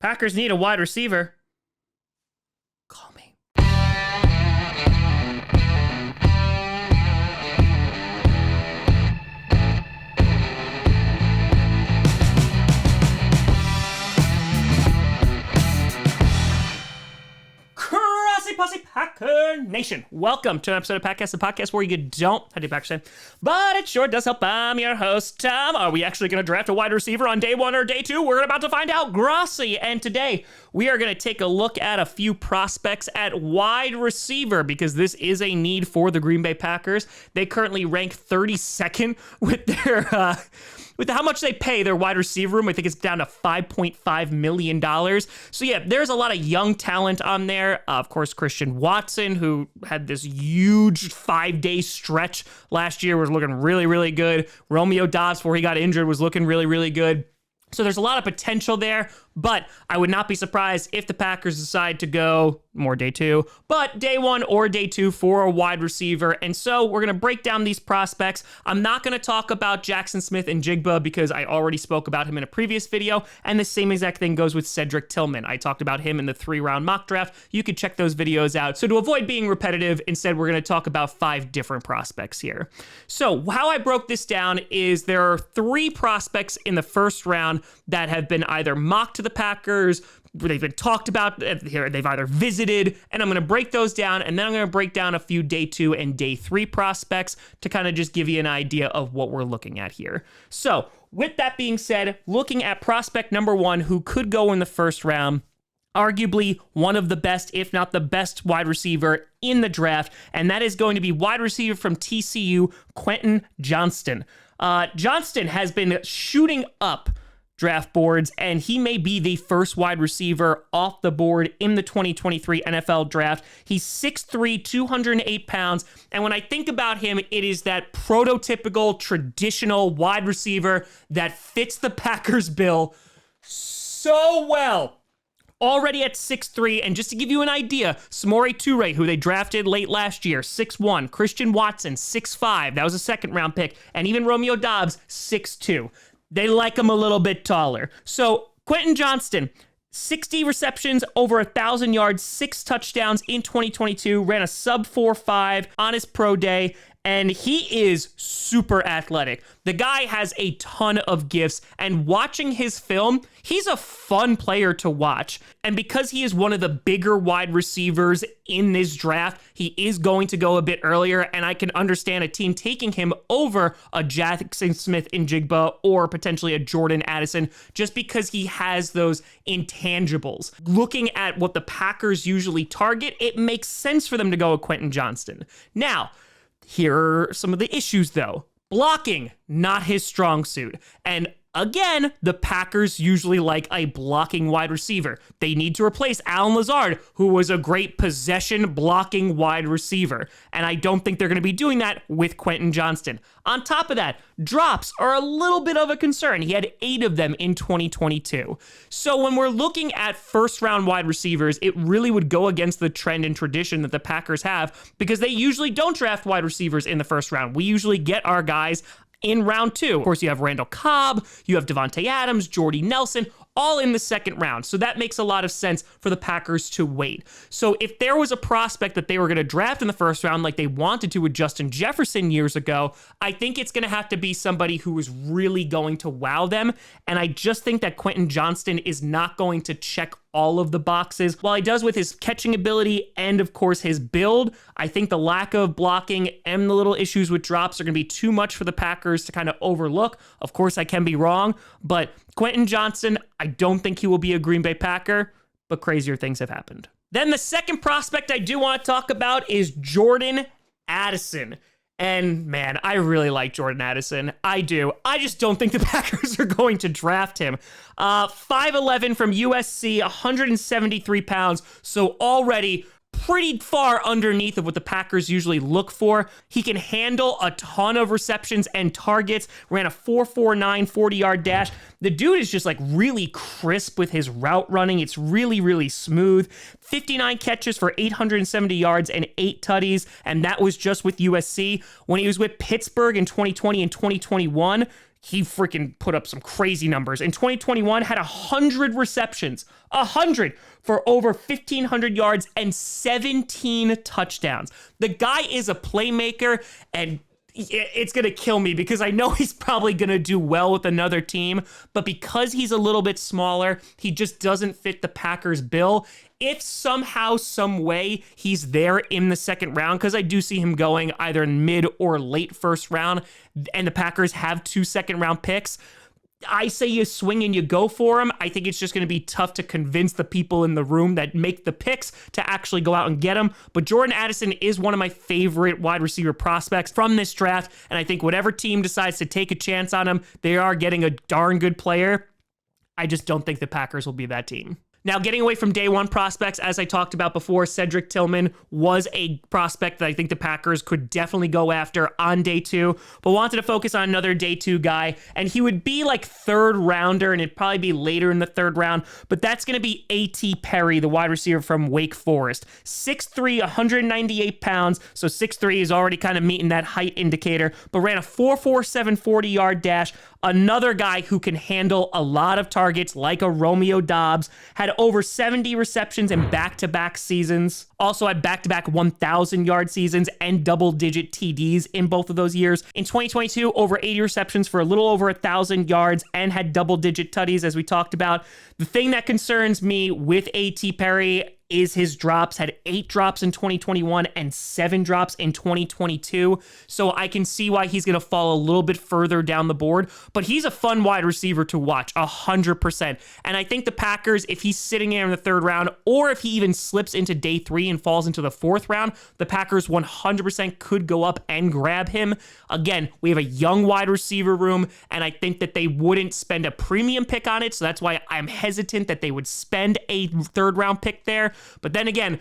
Packers need a wide receiver. Call me. Grossi Posse Packer Nation. Welcome to an episode of Packcast, the podcast where you don't have to Packers fan, but it sure does help. I'm your host, Tom. Are we actually going to draft a wide receiver on day one or day two? We're about to find out. Grossi. And today we are going to take a look at a few prospects at wide receiver because this is a need for the Green Bay Packers. They currently rank 32nd with their with how much they pay their wide receiver room. I think it's down to $5.5 million. So yeah, there's a lot of young talent on there. Of course, Christian Watson, who had this huge 5-day stretch last year, was looking really, really good. Romeo Doubs, before he got injured, was looking really, really good. So there's a lot of potential there, but I would not be surprised if the Packers decide to go more day two, but day one or day two for a wide receiver. And so we're going to break down these prospects. I'm not going to talk about Jackson Smith and Jigba because I already spoke about him in a previous video. And the same exact thing goes with Cedric Tillman. I talked about him in the 3-round mock draft. You could check those videos out. So to avoid being repetitive, instead, we're going to talk about 5 different prospects here. So how I broke this down is there are 3 prospects in the first round that have been either mocked to the Packers, they've been talked about, they've either visited, and I'm going to break those down, and then I'm going to break down a few day 2 and day 3 prospects to kind of just give you an idea of what we're looking at here. So with that being said, looking at prospect number 1 who could go in the first round, arguably one of the best, if not the best wide receiver in the draft, and that is going to be wide receiver from TCU, Quentin Johnston. Johnston has been shooting up draft boards, and he may be the first wide receiver off the board in the 2023 NFL draft. He's 6'3", 208 pounds, and when I think about him, it is that prototypical, traditional wide receiver that fits the Packers bill so well. Already at 6'3", and just to give you an idea, Samori Toure, who they drafted late last year, 6'1", Christian Watson, 6'5", that was a second-round pick, and even Romeo Doubs, 6'2". They like him a little bit taller. So Quentin Johnston, 60 receptions, over 1,000 yards, 6 touchdowns in 2022, ran a sub 4.5 on his pro day, and he is super athletic. The guy has a ton of gifts, and watching his film, he's a fun player to watch. And because he is one of the bigger wide receivers in this draft, he is going to go a bit earlier, and I can understand a team taking him over a Jackson Smith and Jigba or potentially a Jordan Addison just because he has those intangibles. Looking at what the Packers usually target, it makes sense for them to go with Quentin Johnston. Now, here are some of the issues, though. Blocking, not his strong suit. And again, the Packers usually like a blocking wide receiver. They need to replace Allen Lazard, who was a great possession blocking wide receiver. And I don't think they're going to be doing that with Quentin Johnston. On top of that, drops are a little bit of a concern. He had 8 of them in 2022. So when we're looking at first-round wide receivers, it really would go against the trend and tradition that the Packers have because they usually don't draft wide receivers in the first round. We usually get our guys in round 2. Of course, you have Randall Cobb, you have Devontae Adams, Jordy Nelson, all in the second round. So that makes a lot of sense for the Packers to wait. So if there was a prospect that they were going to draft in the first round like they wanted to with Justin Jefferson years ago, I think it's going to have to be somebody who is really going to wow them. And I just think that Quentin Johnston is not going to check all of the boxes. While he does with his catching ability and, of course, his build, I think the lack of blocking and the little issues with drops are going to be too much for the Packers to kind of overlook. Of course, I can be wrong, but Quentin Johnston, I don't think he will be a Green Bay Packer, but crazier things have happened. Then the second prospect I do want to talk about is Jordan Addison. And man, I really like Jordan Addison. I do. I just don't think the Packers are going to draft him. 5'11" from USC, 173 pounds. So already pretty far underneath of what the Packers usually look for. He can handle a ton of receptions and targets. Ran a 4.49 40-yard dash. The dude is just like really crisp with his route running. It's really, really smooth. 59 catches for 870 yards and 8 tutties, and that was just with USC. When he was with Pittsburgh in 2020 and 2021, he freaking put up some crazy numbers. In 2021, had 100 receptions, 100 for over 1,500 yards and 17 touchdowns. The guy is a playmaker, and it's going to kill me because I know he's probably going to do well with another team, but because he's a little bit smaller, he just doesn't fit the Packers bill. If somehow, some way, he's there in the second round, because I do see him going either in mid or late first round, and the Packers have 2 second-round picks, I say you swing and you go for him. I think it's just going to be tough to convince the people in the room that make the picks to actually go out and get him. But Jordan Addison is one of my favorite wide receiver prospects from this draft, and I think whatever team decides to take a chance on him, they are getting a darn good player. I just don't think the Packers will be that team. Now, getting away from day one prospects, as I talked about before, Cedric Tillman was a prospect that I think the Packers could definitely go after on day 2, but wanted to focus on another day 2 guy, and he would be like third rounder, and it'd probably be later in the third round, but that's going to be A.T. Perry, the wide receiver from Wake Forest. 6'3", 198 pounds, so 6'3" is already kind of meeting that height indicator, but ran a 4.47 40-yard dash. Another guy who can handle a lot of targets like a Romeo Doubs, had over 70 receptions in back-to-back seasons. Also had back-to-back 1,000-yard seasons and double-digit TDs in both of those years. In 2022, over 80 receptions for a little over 1,000 yards and had double-digit tutties, as we talked about. The thing that concerns me with A.T. Perry is his drops. Had 8 drops in 2021 and 7 drops in 2022. So I can see why he's going to fall a little bit further down the board, but he's a fun wide receiver to watch, 100%. And I think the Packers, if he's sitting there in the third round, or if he even slips into day 3 and falls into the fourth round, the Packers 100% could go up and grab him. Again, we have a young wide receiver room, and I think that they wouldn't spend a premium pick on it. So that's why I'm hesitant that they would spend a third round pick there. But then again,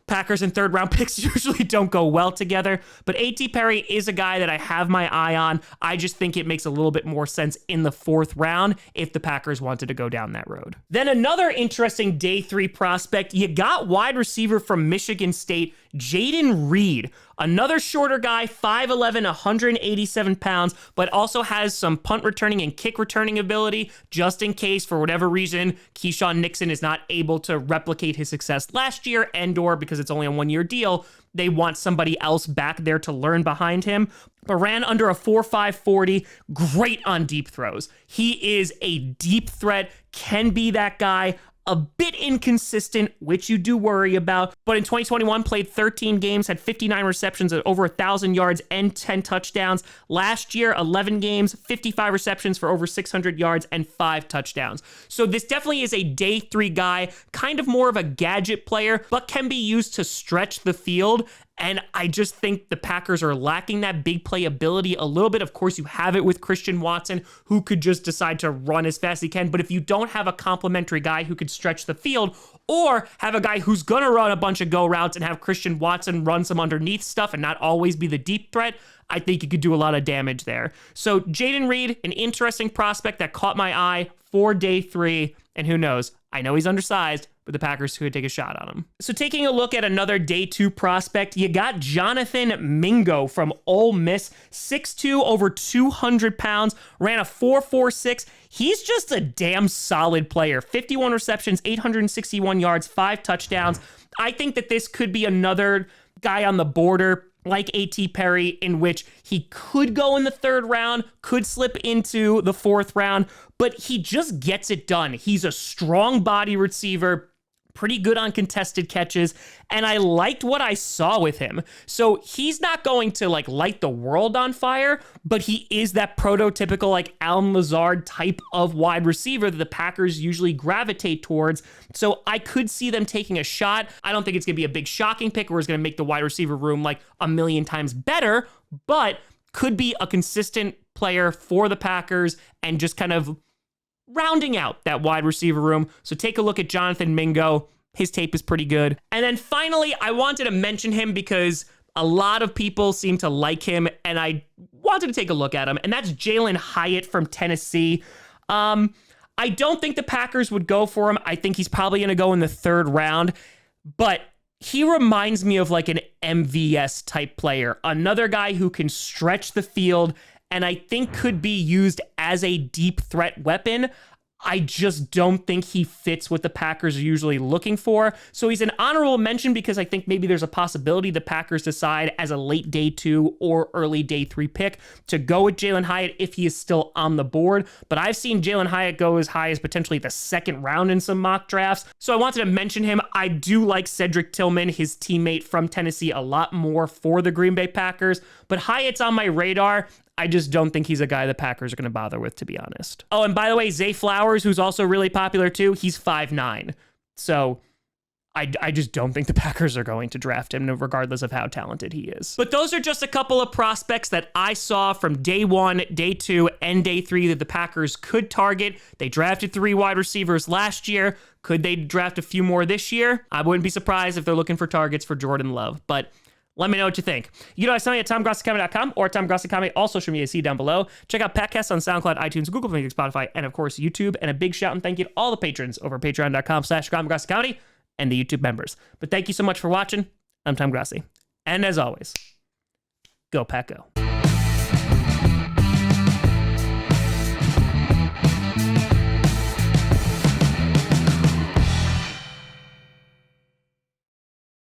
Packers and third round picks usually don't go well together. But A.T. Perry is a guy that I have my eye on. I just think it makes a little bit more sense in the fourth round if the Packers wanted to go down that road. Then another interesting day 3 prospect, you got wide receiver from Michigan State, Jayden Reed. Another shorter guy, 5'11", 187 pounds, but also has some punt returning and kick returning ability, just in case, for whatever reason, Keyshawn Nixon is not able to replicate his success last year, and/or because it's only a 1-year deal, they want somebody else back there to learn behind him. But ran under a 4.5 40, great on deep throws. He is a deep threat, can be that guy. A bit inconsistent, which you do worry about, but in 2021 played 13 games, had 59 receptions at over 1,000 yards and 10 touchdowns. Last year, 11 games, 55 receptions for over 600 yards and 5 touchdowns. So this definitely is a day 3 guy, kind of more of a gadget player, but can be used to stretch the field. And I just think the Packers are lacking that big play ability a little bit. Of course, you have it with Christian Watson, who could just decide to run as fast as he can. But if you don't have a complimentary guy who could stretch the field, or have a guy who's going to run a bunch of go routes and have Christian Watson run some underneath stuff and not always be the deep threat, I think you could do a lot of damage there. So Jayden Reed, an interesting prospect that caught my eye for day 3. And who knows? I know he's undersized, but the Packers could take a shot on him. So taking a look at another day 2 prospect, you got Jonathan Mingo from Ole Miss, 6'2", over 200 pounds, ran a 4.46. He's just a damn solid player. 51 receptions, 861 yards, 5 touchdowns. I think that this could be another guy on the border like A.T. Perry, in which he could go in the third round, could slip into the fourth round, but he just gets it done. He's a strong body receiver, pretty good on contested catches, and I liked what I saw with him. So he's not going to light the world on fire, but he is that prototypical Allen Lazard type of wide receiver that the Packers usually gravitate towards. So I could see them taking a shot. I don't think it's going to be a big shocking pick where it's going to make the wide receiver room a million times better, but could be a consistent player for the Packers and just kind of rounding out that wide receiver room. So take a look at Jonathan Mingo. His tape is pretty good. And then finally, I wanted to mention him because a lot of people seem to like him, and I wanted to take a look at him, and that's Jalen Hyatt from Tennessee. I don't think the Packers would go for him. I think he's probably going to go in the third round, but he reminds me of an MVS type player, another guy who can stretch the field and I think could be used as a deep threat weapon. I just don't think he fits what the Packers are usually looking for. So he's an honorable mention because I think maybe there's a possibility the Packers decide as a late day 2 or early day 3 pick to go with Jalin Hyatt if he is still on the board. But I've seen Jalin Hyatt go as high as potentially the 2nd round in some mock drafts. So I wanted to mention him. I do like Cedric Tillman, his teammate from Tennessee, a lot more for the Green Bay Packers. But Hyatt's on my radar. I just don't think he's a guy the Packers are going to bother with, to be honest. Oh, and by the way, Zay Flowers, who's also really popular too, he's 5'9". So I just don't think the Packers are going to draft him, regardless of how talented he is. But those are just a couple of prospects that I saw from day 1, day 2, and day 3 that the Packers could target. They drafted 3 wide receivers last year. Could they draft a few more this year? I wouldn't be surprised if they're looking for targets for Jordan Love, but let me know what you think. You know, I send me at TomGrossiComedy.com or TomGrossiComedy, all social media, see down below. Check out Patcast on SoundCloud, iTunes, Google Play, Spotify, and of course, YouTube. And a big shout and thank you to all the patrons over at patreon.com/TomGrossiComedy and the YouTube members. But thank you so much for watching. I'm Tom Grossi. And as always, go Pack Go.